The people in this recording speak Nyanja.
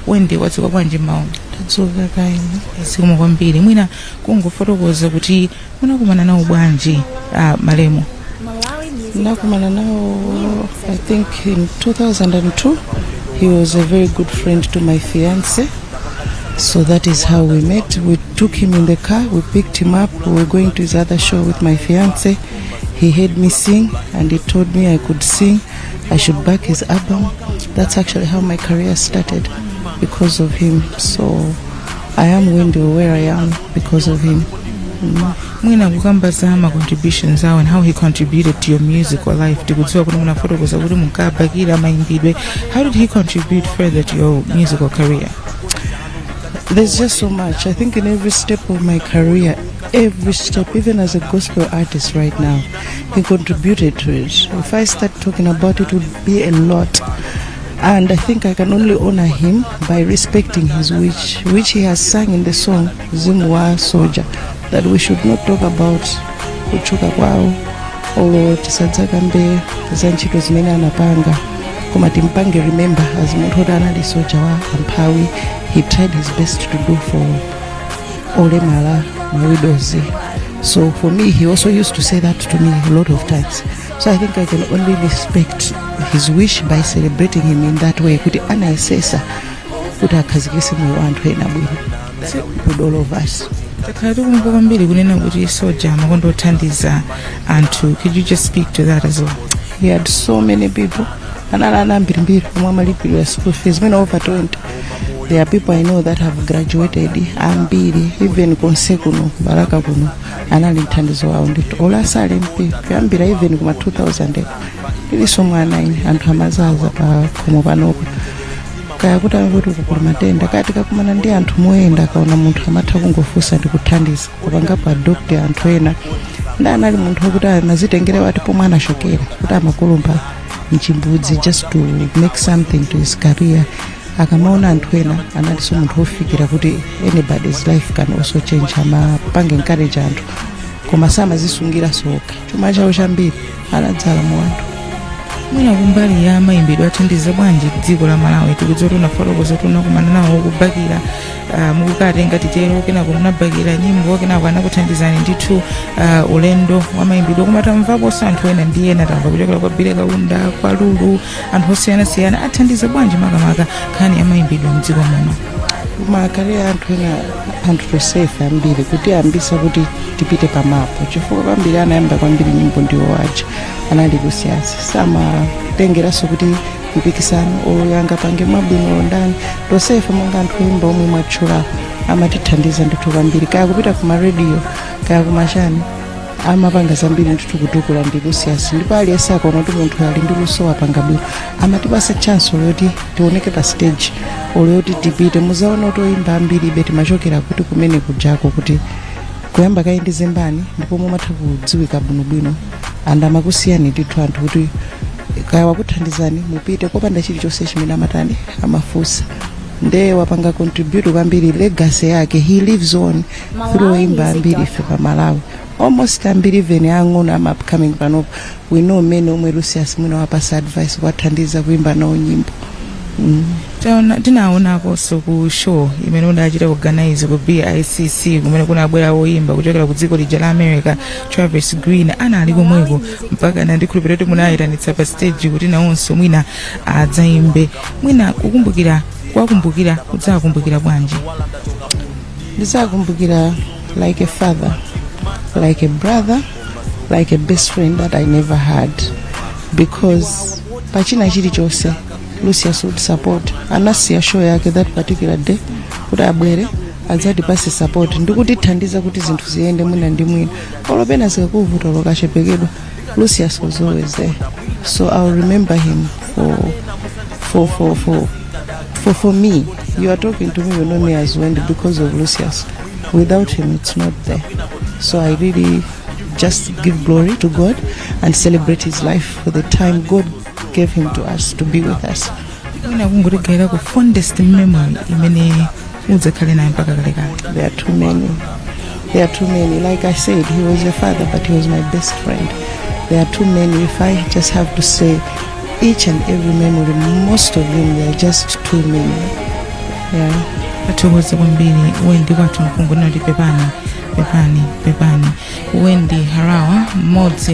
wende wadzuka bwanji mmawa? Tadzuka kaini. Zikomo kwambiri. Mwina kungofotokoza kuti munakumana nawo bwanji malemu? Nakumana nawo, I think in 2002. He was a very good friend to my fiance. So that is how we met. We took him in the car, we picked him up, we were going to his other show with my fiance. He heard me sing and he told me I could sing, I should back his album. That's actually how my career started, because of him. So I am Wendo where I am because of him. Mwina kukamba za ma contributions and how he contributed to your musical life. Tikudziwa kuti munafotokoza kuti munkabakira maimbidwe. How did he contribute further to your musical career? There's just so much. I think in every step of my career, every step, even as a gospel artist right now, he contributed to it. If I start talking about it, it would be a lot. And I think I can only honor him by respecting his wish, which he has sung in the song Zimwa Soja, that we should not talk about kuchuka kwao olo tisadzakambe zanchito zimene anapanga koma timpange remember as munthu anali soja wa amphawi. He tried his best to do for olemala na widows. So for me, he also used to say that to me a lot of times. So I think I can only respect his wish by celebrating him in that way, kuti anaisesa kuti akhazikise moyo wa anthu ena bwino with all of us. Takhala kumva kwambiri kunena kuti soja amakonda othandiza anthu. Could you just speak to that as well? He had so many people. Ana mbirimbiri omwe amalipirira school fees, many over 20. There are people I know that have graduated ambiri, even konse kuno baraka kuno anali mthandizo wawo ndithu olasale mpi kuyambira even kuma 2000 iliso mwana ine anthu amazaza pa khomo panopo kaya kuti akuti kukula matenda kati kakumana ndi anthu moyenda kaona munthu amatha kungofunsa ndi kuthandiza kupanga pa doctor anthu ena ndanali munthu wokuti anazitengere wati pomwe anashokera kuti amakulumba mchimbudzi just to make something to his career. Akamaona anthu ena analiso munthu wofikira kuti anybody's life can also change. Amapange encourage anthu koma samazisungira soka chuma chawo chambiri anadzala mu anthu. Mwina kumbali ya maimbidwe athandiza bwanji dziko la Malawi? Tikudziwa kuti unafotokoza kuti unakumana nawo kubakira mukukatenga titero kenako munabakira nyimbo kenako anakuthandizani ndithu ulendo wa maimbidwe. Koma tamvapo anthu ena ndi ena tamva kuchokera kwa Bile Kaunda, kwa Lulu, anthu osiyanasiyana athandiza bwanji makamaka nkhani ya maimbidwe mdziko muno? Kumakale anthu ena anthu tosefe ambiri kuti ambisa kuti tipite pamapo chifukwa kwambiri anayamba kwambiri nyimbo ndiwo waja anali kusiyasa samatengeraso kuti mpikisano oyanga pange mabwino ndani tosefe monga anthu imba omwe mwatchula amatithandiza ndithu kwambiri kaya kupita kuma radio kaya kumachani amapanga zambiri ndithu kutukula ndi kusiyasa ndipo aliyense akaona kuti munthu ali ndi luso apanga bwino amatipasa chance yoti tioneke pa stage oloti tipite muzaona kuti oyimba ambiri beti machokera kuti kumene kujako kuti kuyamba kayi ndi zembani ndipo mumatha kudziwika bwinobwino and amakusiyani ndithu anthu kuti kaya wakuthandizani mupite kopanda chilichonse chimene amatani amafunsa nde wapanga contribute kwambiri legacy yake. He lives on through imba ambiri ife pa Malawi almost ambiri even ang'ono ama upcoming panopo we know many omwe Lucius mwina wapasa advice kwathandiza kuimba nawo nyimbo. Tinaonako so ku show imene udachita organize ku BICC kumene kunabwera woimba kuchokera ku dziko lija la America, Travis Green anali komweko mpaka ndikhulupirira kuti munayitanitsa pa stage kuti nawonso mwina adzaimbe. Mwina kukumbukira kudzakumbukira bwanji? Ndizakumbukira like a father, like a brother, like a best friend that I never had, because pachina chilichonse Lucius would support. Anasiya show yake that particular day kuti abwere adzatipase support ndikutithandiza kuti zinthu ziyende mwina ndi mwina olopena zikakuvuta lokachepekedwa. Lucius was always there, so I'll remember him for me. You are talking to me, you know me as Wendy because of Lucius. Without him it's not there. So I really just give glory to God and celebrate his life for the time God gave him to us to be with us. Mwina kungotegera ku fondest memory imene udzakhale nayo mpaka kale kale? There are too many. Like I said, he was a father, but he was my best friend. There are too many. If I just have to say each and every memory, most of them, they are just too many. yeah. Athokoze kwambiri Wendy kwathu mkungu noti pepani Wendy Harawa mmodzi